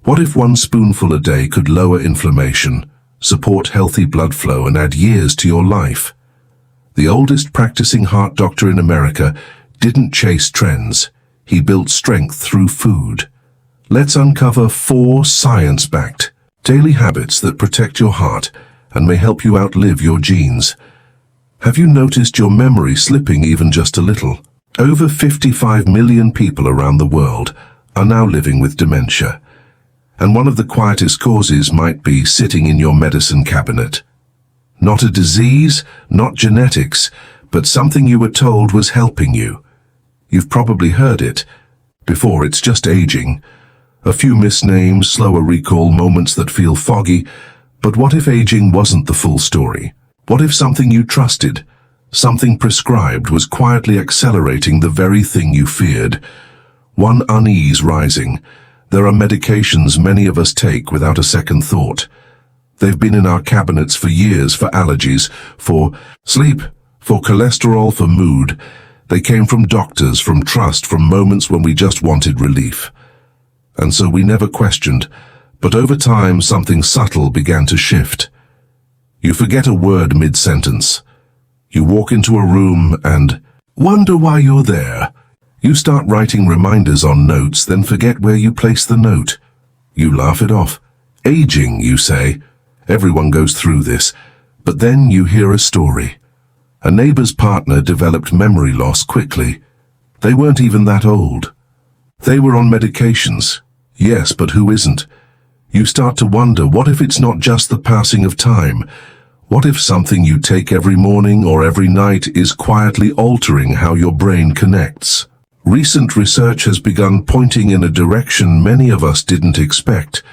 What if one spoonful a day could lower inflammation, support healthy blood flow, and add years to your life? The oldest practicing heart doctor in America didn't chase trends. He built strength through food. Let's uncover 4 science-backed daily habits that protect your heart and may help you outlive your genes. Have you noticed your memory slipping even just a little? Over 55 million people around the world are now living with dementia. And one of the quietest causes might be sitting in your medicine cabinet. Not a disease, not genetics, but something you were told was helping you. You've probably heard it before. It's just aging. A few misnames, slower recall, moments that feel foggy. But what if aging wasn't the full story? What if something you trusted, something prescribed, was quietly accelerating the very thing you feared? One unease rising. There are medications many of us take without a second thought. They've been in our cabinets for years, for allergies, for sleep, for cholesterol, for mood. They came from doctors, from trust, from moments when we just wanted relief. And so we never questioned, but over time something subtle began to shift. You forget a word mid-sentence. You walk into a room and wonder why you're there. You start writing reminders on notes, then forget where you placed the note. You laugh it off. Aging, you say. Everyone goes through this. But then you hear a story. A neighbor's partner developed memory loss quickly. They weren't even that old. They were on medications. Yes, but who isn't? You start to wonder, what if it's not just the passing of time? What if something you take every morning or every night is quietly altering how your brain connects? Recent research has begun pointing in a direction many of us didn't expect.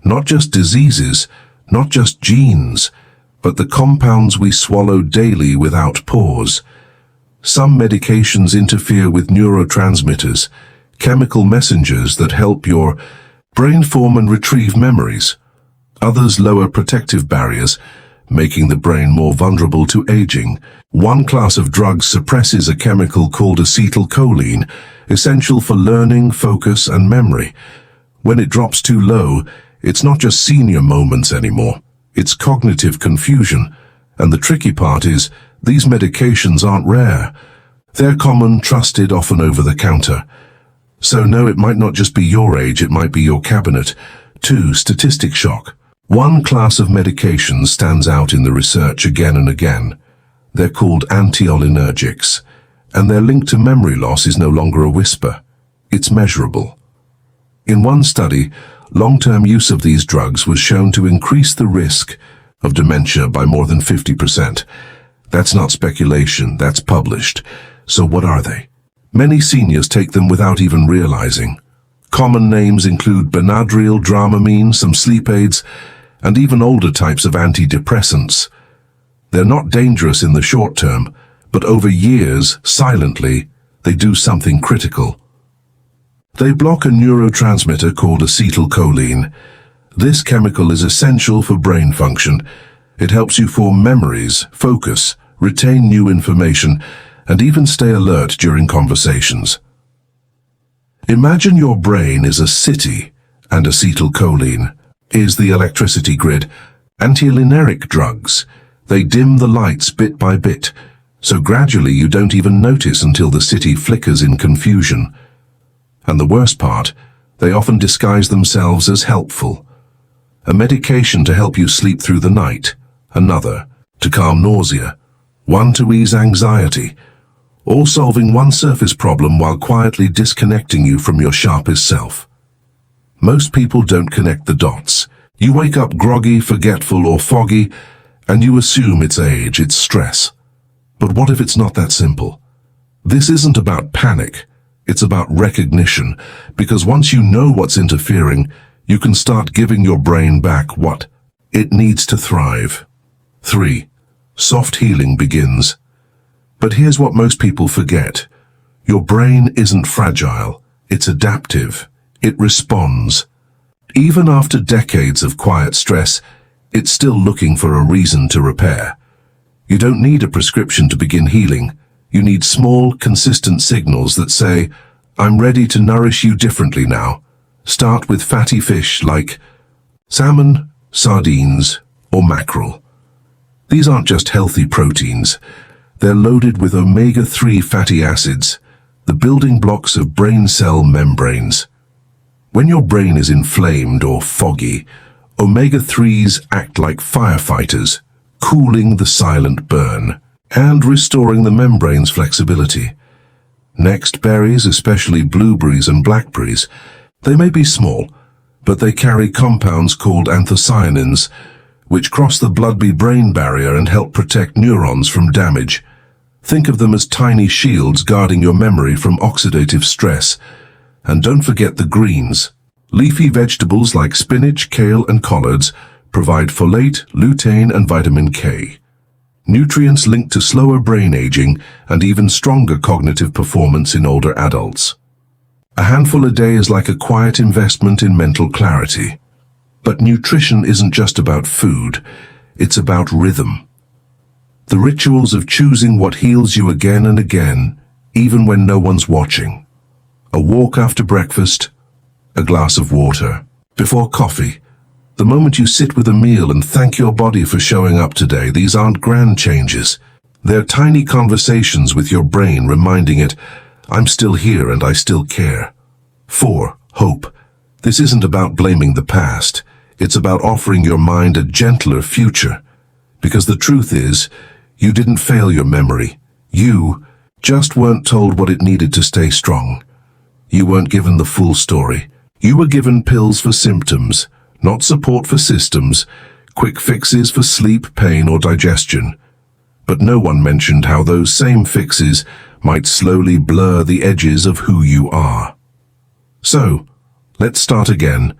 Not just diseases, not just genes, but the compounds we swallow daily without pause. Some medications interfere with neurotransmitters, chemical messengers that help your brain form and retrieve memories. Others lower protective barriers, making the brain more vulnerable to aging. One class of drugs suppresses a chemical called acetylcholine, essential for learning, focus, and memory. When it drops too low, it's not just senior moments anymore. It's cognitive confusion. And the tricky part is, these medications aren't rare. They're common, trusted, often over the counter. So no, it might not just be your age, it might be your cabinet. 2. Statistic shock. One class of medications stands out in the research again and again. They're called anticholinergics, and their link to memory loss is no longer a whisper. It's measurable. In one study, long-term use of these drugs was shown to increase the risk of dementia by more than 50%. That's not speculation, that's published. So what are they? Many seniors take them without even realizing. Common names include Benadryl, Dramamine, some sleep aids, and even older types of antidepressants. They're not dangerous in the short term, but over years, silently, they do something critical. They block a neurotransmitter called acetylcholine. This chemical is essential for brain function. It helps you form memories, focus, retain new information, and even stay alert during conversations. Imagine your brain is a city, and acetylcholine is the electricity grid. Anticholinergic drugs, they dim the lights bit by bit, so gradually you don't even notice until the city flickers in confusion. And the worst part, they often disguise themselves as helpful. A medication to help you sleep through the night, another to calm nausea, one to ease anxiety, all solving one surface problem while quietly disconnecting you from your sharpest self. Most people don't connect the dots. You wake up groggy, forgetful, or foggy, and you assume it's age, it's stress. But what if it's not that simple? This isn't about panic, it's about recognition, because once you know what's interfering, you can start giving your brain back what it needs to thrive. 3. Soft healing begins. But here's what most people forget. Your brain isn't fragile, it's adaptive. It responds. Even after decades of quiet stress, it's still looking for a reason to repair. You don't need a prescription to begin healing. You need small, consistent signals that say, I'm ready to nourish you differently now. Start with fatty fish like salmon, sardines, or mackerel. These aren't just healthy proteins. They're loaded with omega-3 fatty acids, the building blocks of brain cell membranes. When your brain is inflamed or foggy, omega-3s act like firefighters, cooling the silent burn and restoring the membrane's flexibility. Next, berries, especially blueberries and blackberries. They may be small, but they carry compounds called anthocyanins, which cross the blood-brain barrier and help protect neurons from damage. Think of them as tiny shields guarding your memory from oxidative stress. And don't forget the greens. Leafy vegetables like spinach, kale, and collards provide folate, lutein, and vitamin K. Nutrients linked to slower brain aging and even stronger cognitive performance in older adults. A handful a day is like a quiet investment in mental clarity. But nutrition isn't just about food, it's about rhythm. The rituals of choosing what heals you again and again, even when no one's watching. A walk after breakfast, a glass of water, before coffee. The moment you sit with a meal and thank your body for showing up today, these aren't grand changes. They're tiny conversations with your brain reminding it, I'm still here and I still care. 4. Hope. This isn't about blaming the past. It's about offering your mind a gentler future. Because the truth is, you didn't fail your memory. You just weren't told what it needed to stay strong. You weren't given the full story. You were given pills for symptoms, not support for systems, quick fixes for sleep, pain, or digestion. But no one mentioned how those same fixes might slowly blur the edges of who you are. So, let's start again.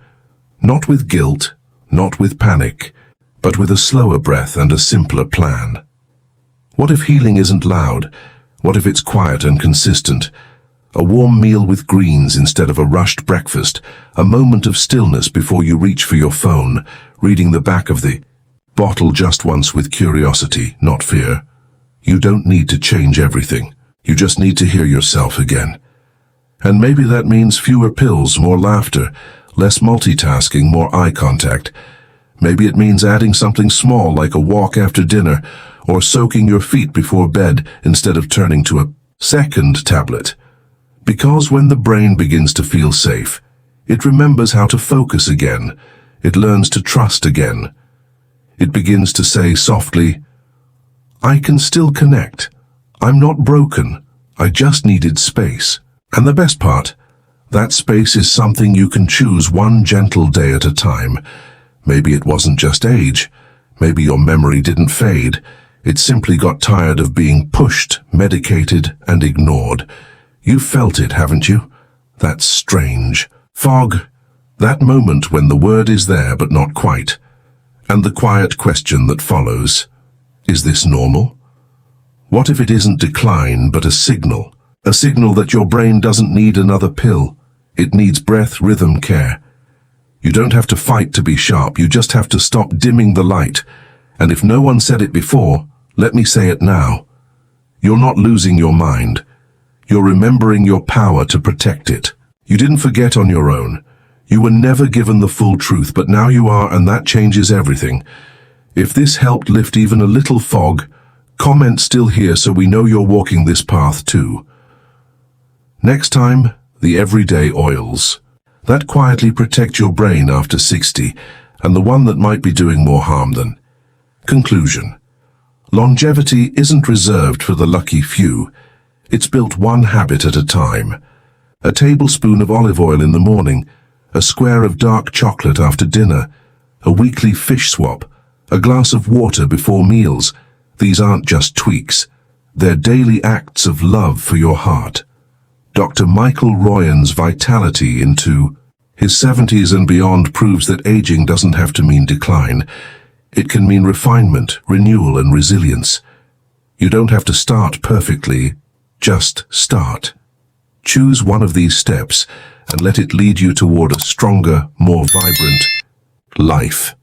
Not with guilt, not with panic, but with a slower breath and a simpler plan. What if healing isn't loud? What if it's quiet and consistent? A warm meal with greens instead of a rushed breakfast, a moment of stillness before you reach for your phone, reading the back of the bottle just once with curiosity, not fear. You don't need to change everything. You just need to hear yourself again. And maybe that means fewer pills, more laughter, less multitasking, more eye contact. Maybe it means adding something small like a walk after dinner, or soaking your feet before bed instead of turning to a second tablet. Because when the brain begins to feel safe, it remembers how to focus again. It learns to trust again. It begins to say softly, I can still connect. I'm not broken. I just needed space. And the best part, that space is something you can choose one gentle day at a time. Maybe it wasn't just age. Maybe your memory didn't fade. It simply got tired of being pushed, medicated, and ignored. You've felt it, haven't you? That's strange. Fog. That moment when the word is there but not quite. And the quiet question that follows. Is this normal? What if it isn't decline but a signal? A signal that your brain doesn't need another pill. It needs breath, rhythm, care. You don't have to fight to be sharp. You just have to stop dimming the light. And if no one said it before, let me say it now. You're not losing your mind. You're remembering your power to protect it. You didn't forget on your own. You were never given the full truth, but now you are, and that changes everything. If this helped lift even a little fog, comment still here so we know you're walking this path too. Next time, the everyday oils. That quietly protect your brain after 60, and the one that might be doing more harm than. Conclusion. Longevity isn't reserved for the lucky few. It's built one habit at a time. A tablespoon of olive oil in the morning, a square of dark chocolate after dinner, a weekly fish swap, a glass of water before meals. These aren't just tweaks. They're daily acts of love for your heart. Dr. Michael Royan's Vitality into his 70s and beyond proves that aging doesn't have to mean decline. It can mean refinement, renewal, and resilience. You don't have to start perfectly. Just start. Choose one of these steps and let it lead you toward a stronger, more vibrant life.